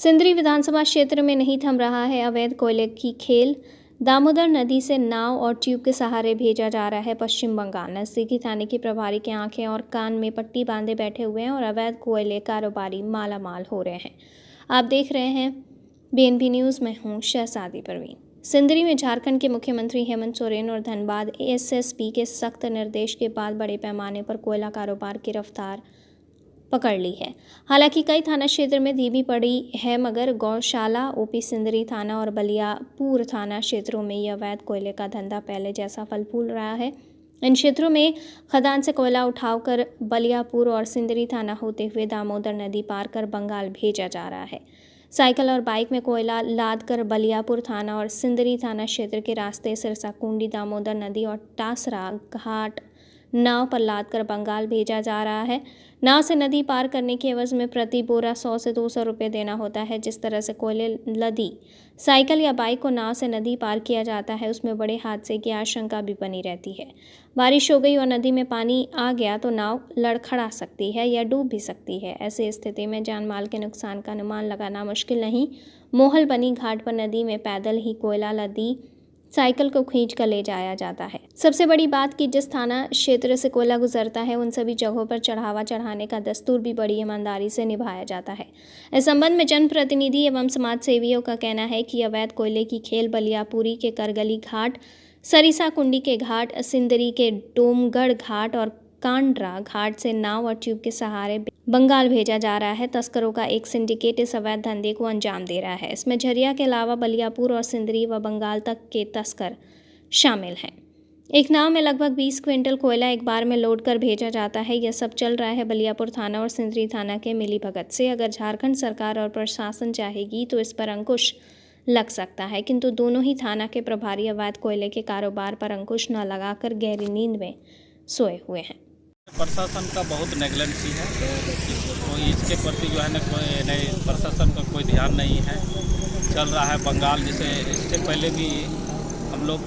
सिंदरी विधानसभा क्षेत्र में नहीं थम रहा है अवैध कोयले की खेल। दामोदर नदी से नाव और ट्यूब के सहारे भेजा जा रहा है पश्चिम बंगाल। नजदीकी थाने के प्रभारी के आंखें और कान में पट्टी बांधे बैठे हुए हैं और अवैध कोयले कारोबारी मालामाल हो रहे हैं। आप देख रहे हैं BNB न्यूज़। मैं हूं शहजादी परवीन। सिंदरी में झारखंड के मुख्यमंत्री हेमंत सोरेन और धनबाद SSP के सख्त निर्देश के बाद बड़े पैमाने पर कोयला कारोबार की रफ्तार पकड़ ली है। हालांकि कई थाना क्षेत्र में धीमी पड़ी है, मगर गौशाला, OP सिंदरी थाना और बलियापुर थाना क्षेत्रों में यह अवैध कोयले का धंधा पहले जैसा फल फूल रहा है। इन क्षेत्रों में खदान से कोयला उठाकर बलियापुर और सिंदरी थाना होते हुए दामोदर नदी पार कर बंगाल भेजा जा रहा है। साइकिल और बाइक में कोयला लाद कर बलियापुर थाना और सिंदरी थाना क्षेत्र के रास्ते सिरसा कुंडी, दामोदर नदी और टासरा घाट नाव पर लाद कर बंगाल भेजा जा रहा है। नाव से नदी पार करने के एवज में प्रति बोरा 100 से 200 रुपये देना होता है। जिस तरह से कोयले लदी साइकिल या बाइक को नाव से नदी पार किया जाता है, उसमें बड़े हादसे की आशंका भी बनी रहती है। बारिश हो गई और नदी में पानी आ गया तो नाव लड़खड़ा सकती है या डूब भी सकती है। ऐसी स्थिति में जान माल के नुकसान का अनुमान लगाना मुश्किल नहीं। मोहल बनी घाट पर नदी में पैदल ही कोयला लदी साइकिल को खींच कर ले जाया जाता है। सबसे बड़ी बात कि जिस थाना क्षेत्र से कोयला गुजरता है, उन सभी जगहों पर चढ़ावा चढ़ाने का दस्तूर भी बड़ी ईमानदारी से निभाया जाता है। इस संबंध में जनप्रतिनिधि एवं समाज सेवियों का कहना है कि अवैध कोयले की खेल बलियापुरी के करगली घाट, सरिसा कुंडी के घाट, सिंदरी के डोमगढ़ घाट और कांड्रा घाट से नाव और ट्यूब के सहारे बंगाल भेजा जा रहा है। तस्करों का एक सिंडिकेट इस अवैध धंधे को अंजाम दे रहा है। इसमें झरिया के अलावा बलियापुर और सिंदरी व बंगाल तक के तस्कर शामिल हैं। एक नाव में लगभग 20 क्विंटल कोयला एक बार में लोड कर भेजा जाता है। यह सब चल रहा है बलियापुर थाना और सिंदरी थाना के मिलीभगत से। अगर झारखंड सरकार और प्रशासन चाहेगी तो इस पर अंकुश लग सकता है, किंतु दोनों ही थाना के प्रभारी अवैध कोयले के कारोबार पर अंकुश न लगाकर गहरी नींद में सोए हुए हैं। प्रशासन का बहुत नेगलेंसी है, तो इसके प्रति जो है ना कोई नहीं, प्रशासन का कोई ध्यान नहीं है। चल रहा है बंगाल, जैसे इससे पहले भी हम लोग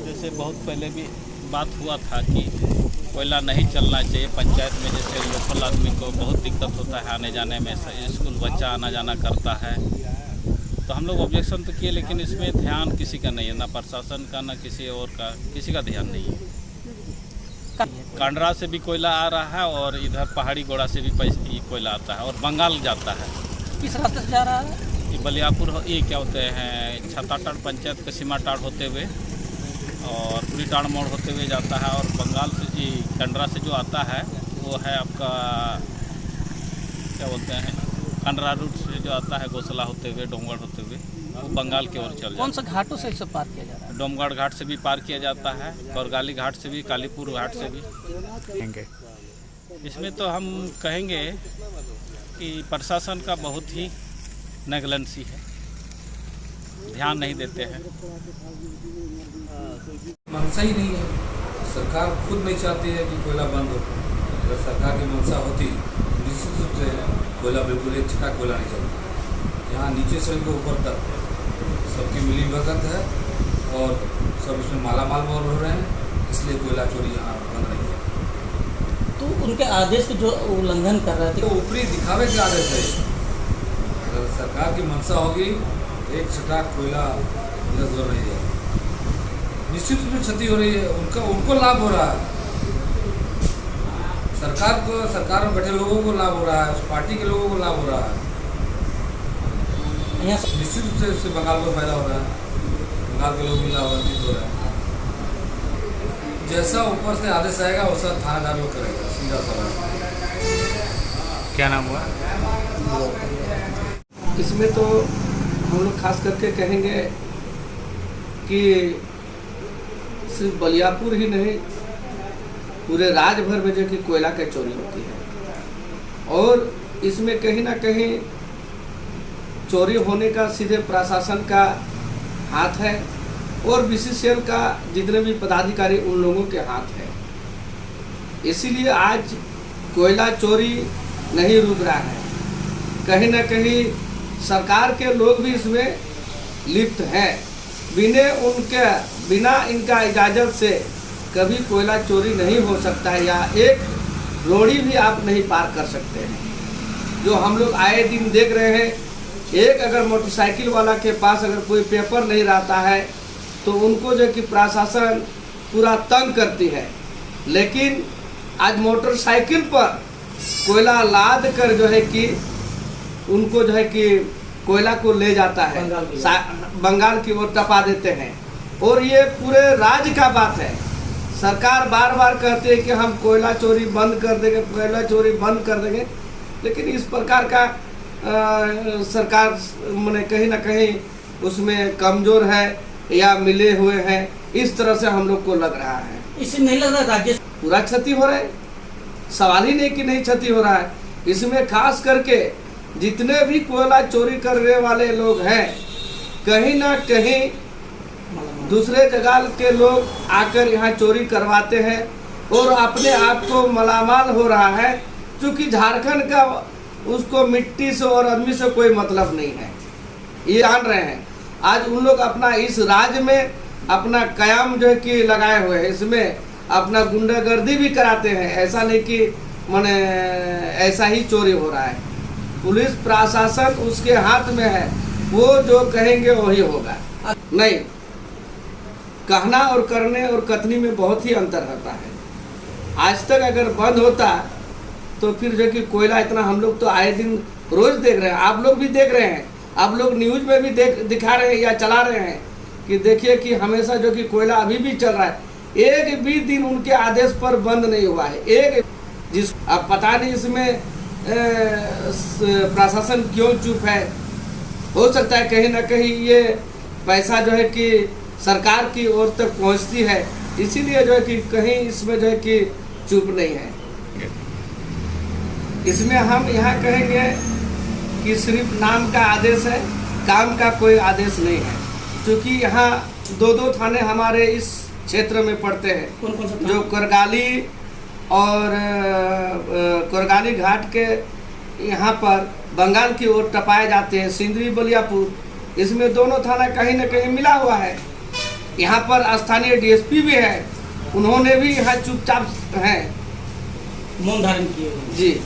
जैसे बहुत पहले भी बात हुआ था कि कोयला नहीं चलना चाहिए पंचायत में। जैसे लोकल आदमी को बहुत दिक्कत होता है आने जाने में, स्कूल बच्चा आना जाना करता है, तो हम लोग ऑब्जेक्शन तो किए, लेकिन इसमें ध्यान किसी का नहीं है, ना प्रशासन का ना किसी और का, किसी का ध्यान नहीं है। कांड्रा से भी कोयला आ रहा है और इधर पहाड़ी गोड़ा से भी कोयला आता है और बंगाल जाता है। किस रास्ते से जा रहा है? ये बलियापुर, ये क्या होते हैं, छताटाड़ पंचायत के सीमाटाड़ होते हुए और पूरीटाड़ मोड़ होते हुए जाता है। और बंगाल से कांड्रा से जो आता है वो है आपका क्या बोलते हैं, कांड्रा रूट से जो आता है गोसला होते हुए, डोमगढ़ होते हुए, वो बंगाल की ओर चल जाता है। कौन सा घाटों से इसे पार किया जा रहा है? डोमगढ़ घाट से भी पार किया जाता है, करगाली घाट से भी, कालीपुर घाट से भी। इसमें तो हम कहेंगे कि प्रशासन का बहुत ही नेगलेंसी है, ध्यान नहीं देते हैं। मनसा ही नहीं है, सरकार खुद नहीं चाहती है कि कोयला बंद हो। अगर सरकार की मनसा होती निश्चित रूप से कोयला बिल्कुल एक छिटा कोयला नहीं चलता। यहाँ नीचे से लेकर ऊपर तक सबकी मिली भगत है और सब इसमें मालामाल मोल हो रहे हैं, इसलिए कोयला चोरी यहाँ बंद नहीं है। तो उनके आदेश के जो उल्लंघन कर रहे थे, तो ऊपरी दिखावे के आदेश है। अगर सरकार की मंशा होगी एक छटा कोयला इधर उधर नहीं जाएगा, निश्चित रूप में क्षति हो रही है, उनको लाभ हो रहा है। सरकार में बैठे लोगों को लाभ हो रहा है, उस पार्टी के लोगों को लाभ हो रहा है। निश्चित रूप से इससे बंगाल को फायदा हो रहा है, बंगाल के लोग भी लाभान्वित हो रहे हैं। जैसा ऊपर से आदेश आएगा वैसा थानेदार लोग करेगा, सीधा सवाल। क्या नाम हुआ? इसमें तो हम लोग खास करके कहेंगे कि सिर्फ बलियापुर ही नहीं, पूरे राज्य भर में जो कि कोयला की चोरी होती है और इसमें कहीं ना कहीं चोरी होने का सीधे प्रशासन का हाथ है और BCCL का जितने भी पदाधिकारी उन लोगों के हाथ है। इसीलिए आज कोयला चोरी नहीं रुक रहा है। कहीं ना कहीं सरकार के लोग भी इसमें लिप्त हैं। बिना इनका इजाज़त से कभी कोयला चोरी नहीं हो सकता है, या एक रोड़ी भी आप नहीं पार कर सकते हैं। जो हम लोग आए दिन देख रहे हैं एक अगर मोटरसाइकिल वाला के पास अगर कोई पेपर नहीं रहता है तो उनको जो कि प्रशासन पूरा तंग करती है, लेकिन आज मोटरसाइकिल पर कोयला लाद कर जो है कि उनको जो है कि कोयला को ले जाता है, बंगाल की ओर टपा देते हैं। और ये पूरे राज्य का बात है। सरकार बार बार कहती है कि हम कोयला चोरी बंद कर देंगे, कोयला चोरी बंद कर देंगे, लेकिन इस प्रकार का सरकार मैंने कहीं ना कहीं उसमें कमज़ोर है या मिले हुए हैं, इस तरह से हम लोग को लग रहा है। इससे नहीं लग रहा राज्य पूरा क्षति हो रहा है, सवाल ही नहीं कि नहीं क्षति हो रहा है। इसमें खास करके जितने भी कोयला चोरी करने वाले लोग हैं, कहीं ना कहीं दूसरे जगह के लोग आकर यहाँ चोरी करवाते हैं और अपने आप को मालामाल हो रहा है, क्योंकि झारखंड का उसको मिट्टी से और आदमी से कोई मतलब नहीं है, ये जान रहे हैं। आज उन लोग अपना इस राज्य में अपना कयाम जो है कि लगाए हुए हैं, इसमें अपना गुंडागर्दी भी कराते हैं। ऐसा नहीं कि माने ऐसा ही चोरी हो रहा है। पुलिस प्रशासन उसके हाथ में है, वो जो कहेंगे वही होगा। नहीं, कहना और करने और कथनी में बहुत ही अंतर रहता है। आज तक अगर बंद होता तो फिर जो कि कोयला इतना, हम लोग तो आए दिन रोज देख रहे हैं, आप लोग भी देख रहे हैं, आप लोग न्यूज में भी दिखा रहे हैं या चला रहे हैं कि देखिए कि हमेशा जो कि कोयला अभी भी चल रहा है। एक भी दिन उनके आदेश पर बंद नहीं हुआ है। एक जिस अब पता नहीं इसमें प्रशासन क्यों चुप है। हो सकता है कहीं ना कहीं ये पैसा जो है कि सरकार की ओर तक पहुंचती है, इसीलिए जो है कि कहीं इसमें जो है कि चुप नहीं है। इसमें हम यहाँ कहेंगे कि सिर्फ नाम का आदेश है, काम का कोई आदेश नहीं है। क्योंकि यहाँ दो थाने हमारे इस क्षेत्र में पड़ते हैं, कौन कौन सा जो करगाली और करगाली घाट के यहाँ पर बंगाल की ओर टपाए जाते हैं, सिंदरी बलियापुर, इसमें दोनों थाना कहीं ना कहीं मिला हुआ है। यहाँ पर स्थानीय डीएसपी भी है, उन्होंने भी यहाँ चुपचाप हैं, मौन धारण किए हुए। जी।